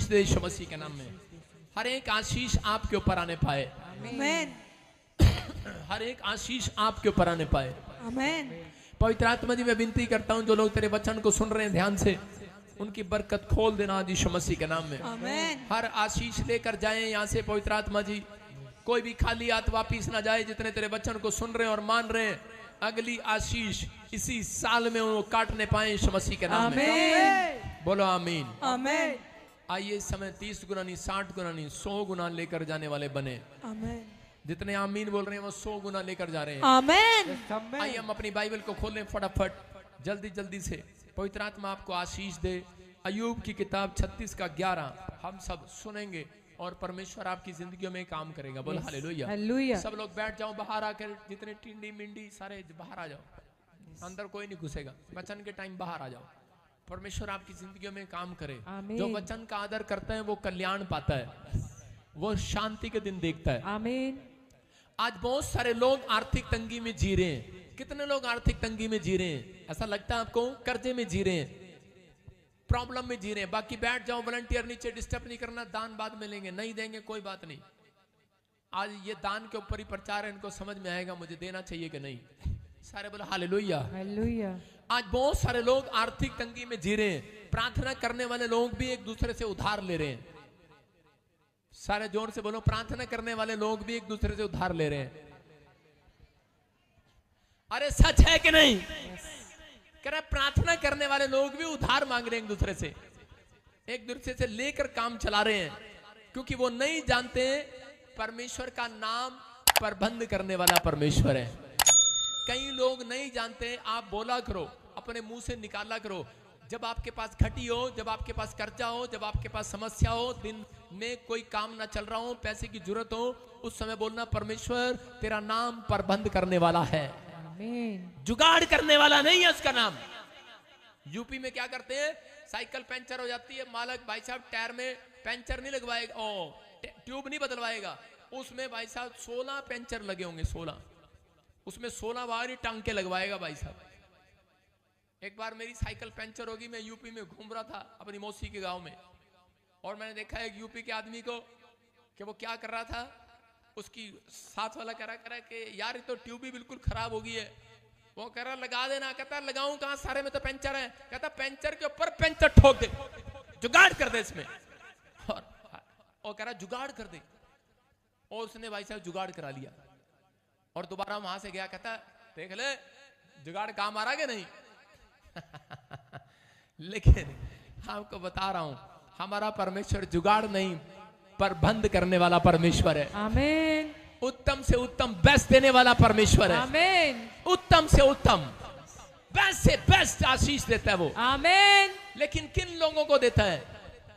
दे यीशु मसीह के नाम में। हर एक आशीष आपके ऊपर आने पाए, आमीन, हर एक आशीष आपके ऊपर आने पाए। आमीन, पवित्र आत्मा जी मैं विनती करता हूं जो लोग तेरे वचन को सुन रहे हैं ध्यान से, उनकी बरकत खोल देना आज यीशु मसीह के नाम में। आमीन, हर आशीष लेकर जाए यहाँ से पवित्र आत्मा जी, कोई भी खाली हाथ वापिस ना जाए। जितने तेरे वचन को सुन रहे हैं और मान रहे हैं, अगली आशीष इसी साल में वो काटने पाए यीशु मसीह के नाम में। बोलो आमीन। आमीन, आइए इस समय 30 गुना नहीं, 60 गुना नहीं, 100 गुना लेकर जाने वाले बने। आमीन, जितने आमीन बोल रहे हैं वो 100 गुना लेकर जा रहे हैं। आमीन, आइए हम अपनी बाइबल को खोलें फटाफट, जल्दी जल्दी से। पवित्र आत्मा आपको आशीष दे। अय्यूब की किताब 36 का 11 हम सब सुनेंगे और परमेश्वर आपकी जिंदगियों में काम करेगा। बोल हालेलुया। हालेलुया। सब लोग बैठ जाओ, बाहर आकर जितने टिंडी मिंडी सारे बाहर आ जाओ, अंदर कोई नहीं घुसेगा। वचन के टाइम बाहर आ जाओ, परमेश्वर आपकी जिंदगियों में काम करे। आमीन। जो वचन का आदर करता है वो कल्याण पाता है, वो शांति के दिन देखता है। आमीन, आज बहुत सारे लोग आर्थिक तंगी में जी रहे हैं। कितने लोग आर्थिक तंगी में जी रहे हैं? ऐसा लगता है आपको? कर्जे में जी रहे हैं, प्रॉब्लम में जी रहे हैं। बाकी बैठ जाओ, वॉलंटियर नीचे, डिस्टर्ब नहीं करना। दान बाद में लेंगे, नहीं देंगे कोई बात नहीं। आज ये दान के ऊपर ही प्रचार है, इनको समझ में आएगा मुझे देना चाहिए कि नहीं। सारे बोलो हालेलुया। हालेलुया। आज बहुत सारे लोग आर्थिक तंगी में जी रहे हैं। प्रार्थना करने वाले लोग भी एक दूसरे से उधार ले रहे हैं। सारे जोर से बोलो, प्रार्थना करने वाले लोग भी एक दूसरे से उधार ले रहे हैं। अरे सच है कि नहीं? कह रहा प्रार्थना करने वाले लोग भी उधार मांग रहे हैं एक दूसरे से, एक दूसरे से लेकर काम चला रहे हैं, क्योंकि वो नहीं जानते परमेश्वर का नाम प्रबंध करने वाला परमेश्वर है। कई लोग नहीं जानते। आप बोला करो, अपने मुंह से निकाला करो। जब आपके पास घटी हो, जब आपके पास कर्जा हो, जब आपके पास समस्या हो, दिन में कोई काम ना चल रहा हो, पैसे की जरूरत हो, उस समय बोलना परमेश्वर तेरा नाम प्रबंध करने वाला है, जुगाड़ करने वाला नहीं है उसका नाम। यूपी में क्या करते हैं? साइकिल पंचर हो जाती है, मालक भाई साहब टायर में पंचर नहीं लगवाएगा, ट्यूब नहीं बदलवाएगा, उसमें भाई साहब 16 पंचर लगे होंगे, 16, उसमें 16 बार टांके लगवाएगा भाई साहब। एक बार मेरी साइकिल पंचर होगी, मैं यूपी में घूम रहा था अपनी मौसी के गांव में, और मैंने देखा एक यूपी के आदमी को कि वो क्या कर रहा था। उसकी साथ वाला कह रहा कि यार ये तो ट्यूब भी बिल्कुल खराब हो गई है। वो कह रहा लगा देना। कहता लगाऊं कहां, सारे में तो पंचर है। कहता पंचर के ऊपर पंचर ठोक दे, जुगाड़ कर दे इसमें। और कह रहा जुगाड़ कर दे, और उसने भाई साहब जुगाड़ करा लिया और दोबारा वहां से गया। कहता देख ले जुगाड़ काम आ रहा कि नहीं। लेकिन आपको बता रहा हूं, हमारा परमेश्वर जुगाड़ नहीं, प्रबंध करने वाला परमेश्वर है। आमीन, उत्तम से उत्तम बेस्ट देने वाला परमेश्वर है। आमीन, उत्तम से उत्तम बेस्ट से बेस्ट आशीष देता है वो। आमीन। लेकिन किन लोगों को देता है?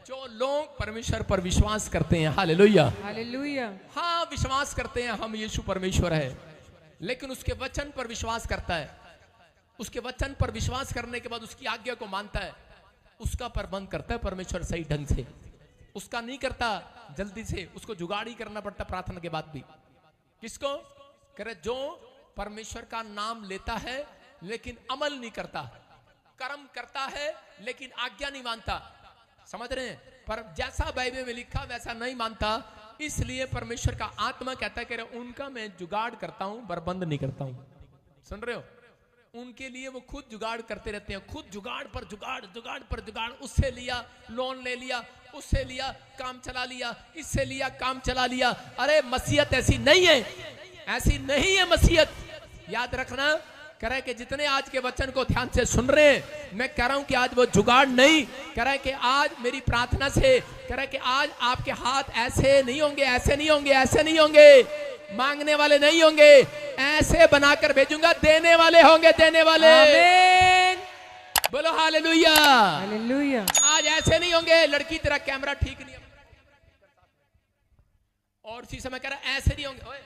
जो लोग परमेश्वर पर विश्वास करते हैं। Hallelujah, hallelujah. हाँ विश्वास करते हैं हम यीशु परमेश्वर है, लेकिन उसके वचन पर विश्वास करता है। उसके वचन पर विश्वास करने के बाद उसकी आज्ञा को मानता है, उसका प्रबंध करता है परमेश्वर सही ढंग से। उसका नहीं करता जल्दी से, उसको जुगाड़ ही करना पड़ता प्रार्थना के बाद भी। किसको करे? जो परमेश्वर का नाम लेता है लेकिन अमल नहीं करता, कर्म करता है लेकिन आज्ञा नहीं मानता। समझ रहे हैं? पर जैसा बाइबल में लिखा वैसा नहीं मानता, इसलिए परमेश्वर का आत्मा कहता है कि उनका मैं जुगाड़ करता हूं, प्रबंध नहीं करता हूं। सुन रहे हो? उनके लिए वो खुद जुगाड़ करते रहते हैं, खुद जुगाड़ पर जुगाड़, जुगाड़ पर जुगाड़। उससे लिया लोन ले लिया, उससे लिया काम चला लिया, इससे लिया काम चला लिया। अरे मसीहत ऐसी नहीं है, ऐसी नहीं है मसीहत। याद रखना। कह रहा है कि जितने आज के वचन को ध्यान से सुन रहे हैं, मैं कह रहा हूं कि आज वो जुगाड़ नहीं। कह रहा है कि आज मेरी प्रार्थना से, कह रहा है कि आज आपके हाथ ऐसे नहीं होंगे, ऐसे नहीं होंगे, ऐसे नहीं होंगे, मांगने वाले नहीं होंगे, ऐसे बनाकर भेजूंगा, देने वाले होंगे, देने वाले। आमीन, बोलो हालेलुया, हालेलुया। आज ऐसे नहीं होंगे। लड़की तेरा कैमरा ठीक नहीं है, और इसी समय कह रहा ऐसे नहीं होंगे। ओए,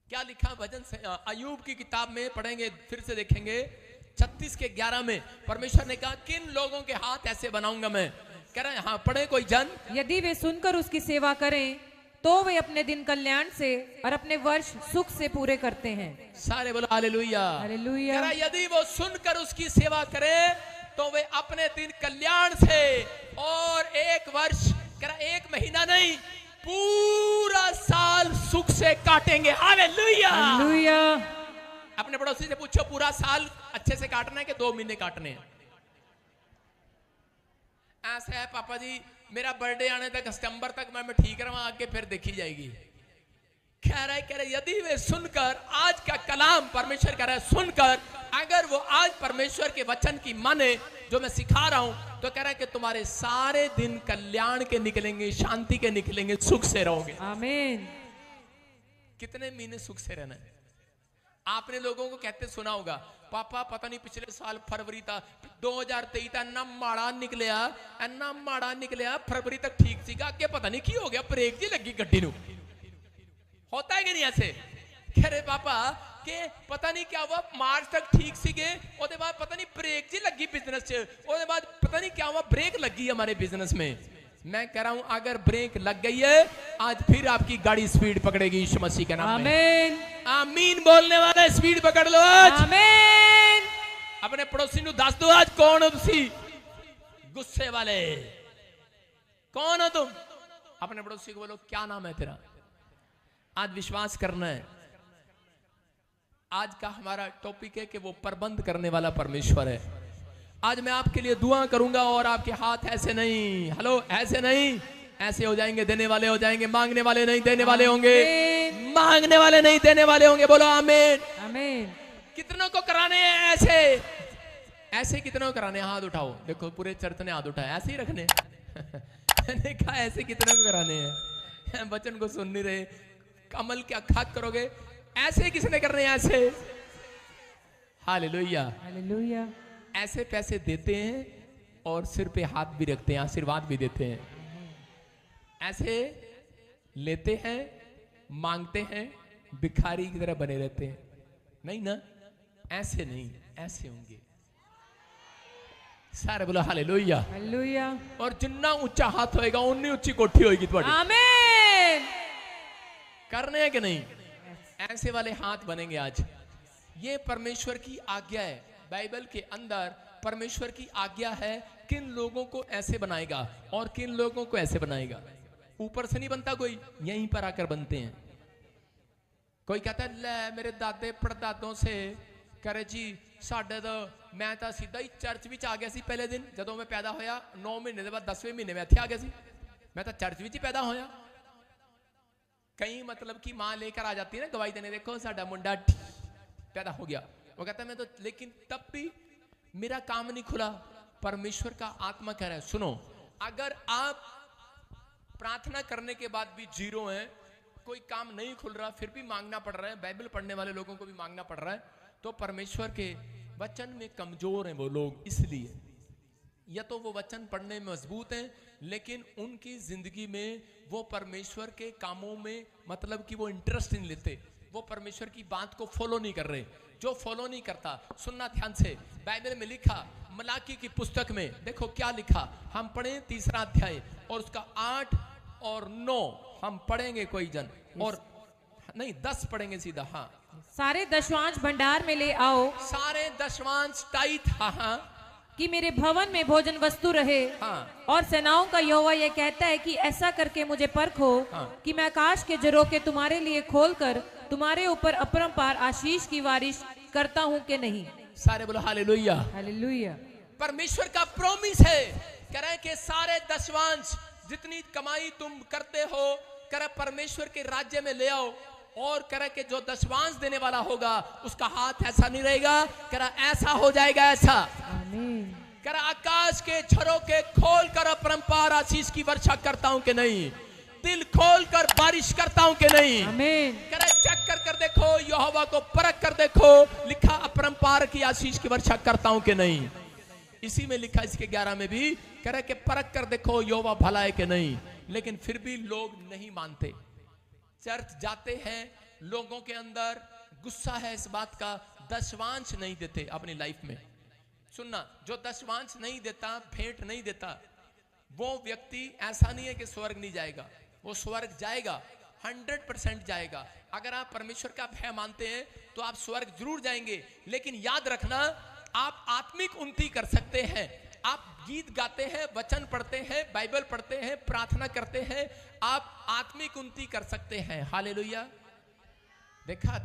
क्या लिखा भजन से? अय्यूब की किताब में पढ़ेंगे, फिर से देखेंगे 36 के 11 में परमेश्वर ने कहा किन लोगों के हाथ ऐसे बनाऊंगा मैं। कह रहा है हाँ, पढ़े कोई जन। यदि वे सुनकर उसकी सेवा करें तो वे अपने दिन कल्याण से और अपने वर्ष सुख से पूरे करते हैं। सारे बोलो हालेलुया। हालेलुया। कह रहा यदि वो सुनकर उसकी सेवा करे तो वे अपने दिन कल्याण से और एक वर्ष, कह रहा एक महीना नहीं, पूरा साल सुख से काटेंगे। हालेलुया। हालेलुया। अपने पड़ोसी से पूछो पूरा साल अच्छे से काटना है कि 2 महीने काटने हैं? ऐसा है पापा जी, मेरा बर्थडे आने तक सितंबर तक मैं ठीक रहा, आगे फिर देखी जाएगी। कह रहे यदि वे सुनकर आज का कलाम, परमेश्वर कह रहा है सुनकर अगर वो आज परमेश्वर के वचन की माने जो मैं सिखा रहा हूं, तो कह रहा है कि तुम्हारे सारे दिन कल्याण के निकलेंगे, शांति के निकलेंगे, सुख से रहोगे। आमीन। कितने महीने सुख से रहना है? आपने लोगों को कहते सुना होगा, पापा पता नहीं पिछले साल फरवरी था, 2023 था, इन्ना माड़ा निकलिया, फरवरी तक ठीक सीगा, आगे पता नहीं की हो गया, ब्रेक जी लगी गड्डी नू। होता है कि नहीं ऐसे? कह रहे पापा के पता नहीं क्या हुआ, मार्च तक ठीक सीगे, उसके बाद पता नहीं ब्रेक जी लगी बिजनेस च, उसके बाद पता नहीं क्या हुआ, ब्रेक लगी हमारे बिजनेस में। मैं कह रहा हूं अगर ब्रेक लग गई है, आज फिर आपकी गाड़ी स्पीड पकड़ेगी यीशु मसीह के नाम में। आमीन। आमीन बोलने वाले स्पीड पकड़ लो आज। आमीन। अपने पड़ोसी नु दस दो आज कौन हो तुसी गुस्से वाले, कौन हो तुम? अपने पड़ोसी को बोलो क्या नाम है तेरा? आज विश्वास करना है। आज का हमारा टॉपिक है कि वो प्रबंध करने वाला परमेश्वर है। आज मैं आपके लिए दुआ करूंगा और आपके हाथ ऐसे नहीं, हेलो ऐसे नहीं, ऐसे हो जाएंगे, देने वाले हो जाएंगे, मांगने वाले नहीं देने वाले होंगे, मांगने वाले नहीं देने वाले होंगे। बोलो आमीन। आमीन। कितनों को कराने हैं ऐसे? ऐसे कितनों को कराने? हाथ उठाओ, देखो पूरे चर्च ने हाथ उठाया, ऐसे ही रखने मैंने कहा ऐसे कितनों को कराने हैं? वचन को सुन नहीं रहे, कमल क्या खाक करोगे? ऐसे किसने करने हैं? ऐसे। हालेलुया। हालेलुया। ऐसे पैसे देते हैं और सिर पे हाथ भी रखते हैं, आशीर्वाद भी देते हैं। ऐसे लेते हैं, मांगते हैं, भिखारी की तरह बने रहते हैं। नहीं ना, ऐसे नहीं, ऐसे होंगे। सारे बोलो हालेलुया। हालेलुया। और जितना ऊंचा हाथ होएगा उतनी ऊंची कोठी होएगी तुम्हारी। आमीन। करने हैं कि नहीं? ऐसे वाले हाथ बनेंगे आज। ये परमेश्वर की आज्ञा है। बाइबल के अंदर परमेश्वर की आज्ञा है किन लोगों को ऐसे बनाएगा और किन लोगों को ऐसे बनाएगा। ऊपर से नहीं बनता कोई, यहीं पर आकर बनते हैं। कोई कहता है ले मेरे दादे परदादों से करे जी साढ़े तो मैं तो सीधा ही चर्च विच आ गया सी पहले दिन जदों मैं पैदा होया, 9 महीने के बाद 10वें महीने में इत्थे आ गया सी, मैं तो चर्च विच ही पैदा होया। कई मतलब कि मां लेकर आ जाती है ना गवाही देने, देखो साडा मुंडा पैदा हो गया। वो कहता है मैं तो, लेकिन तब भी मेरा काम नहीं खुला। परमेश्वर का आत्मा कह रहा है सुनो, अगर आप प्रार्थना करने के बाद भी जीरो हैं, कोई काम नहीं खुल रहा, फिर भी मांगना पड़ रहा है, बाइबल पढ़ने वाले लोगों को भी मांगना पड़ रहा है, तो परमेश्वर के वचन में कमजोर हैं वो लोग। इसलिए या तो वो वचन पढ़ने में मजबूत हैं, लेकिन उनकी जिंदगी में वो परमेश्वर के कामों में मतलब कि वो इंटरेस्ट नहीं लेते, वो परमेश्वर की बात को फॉलो नहीं कर रहे। जो फॉलो नहीं करता, सुनना ध्यान से, बाइबल में लिखा मलाकी की पुस्तक में देखो क्या लिखा, हम पढ़े 3रा अध्याय और उसका 8 और 9 हम पढ़ेंगे कोई जन, और नहीं 10 पढ़ेंगे सीधा। हाँ, सारे दशवांश भंडार में ले आओ, सारे दशवांश टाइट, हाँ हाँ, कि मेरे भवन में भोजन वस्तु रहे। हाँ। और सेनाओं का यहोवा यह कहता है कि ऐसा करके मुझे परखो, हाँ। कि मैं आकाश के झरोखे तुम्हारे लिए खोलकर तुम्हारे ऊपर अपरंपार आशीष की बारिश करता हूं कि नहीं। सारे बोलो हालेलुया। हालेलुया। परमेश्वर का प्रॉमिस है, कह रहे हैं कि सारे दशवांश जितनी कमाई तुम करते हो, कह रहे परमेश्वर के राज्य में ले आओ, और कह रहे कि जो दशवांश देने वाला होगा उसका हाथ ऐसा नहीं रहेगा, कह रहा ऐसा हो जाएगा, ऐसा। आमीन। कह रहा आकाश के झरोखे खोल कर अपरंपार आशीष की वर्षा करता हूं कि नहीं, दिल खोल कर बारिश करता हूं कि नहीं। आमीन। कह रहा चेक कर देखो, यहोवा को परख कर देखो, लिखा अपरंपार की आशीष की वर्षा करता हूं कि नहीं। इसी में लिखा इसके 11 में भी, कह रहा कि परख कर देखो यहोवा भला है कि नहीं, लेकिन फिर भी लोग नहीं मानते। चर्च जाते हैं, लोगों के अंदर गुस्सा है इस बात का, दशवांश नहीं देते अपनी लाइफ में। सुनना, जो दशवांश नहीं देता, भेंट नहीं देता, वो व्यक्ति ऐसा नहीं है कि स्वर्ग नहीं जाएगा, वो स्वर्ग जाएगा, 100% जाएगा। अगर आप परमेश्वर का भय मानते हैं तो आप स्वर्ग जरूर जाएंगे। लेकिन याद रखना, आप आत्मिक उन्नति कर सकते हैं। आप गीत गाते हैं, वचन पढ़ते हैं, बाइबल पढ़ते हैं, प्रार्थना करते हैं, आप आत्मिक उन्नति कर सकते हैं। हालेलुया। देखा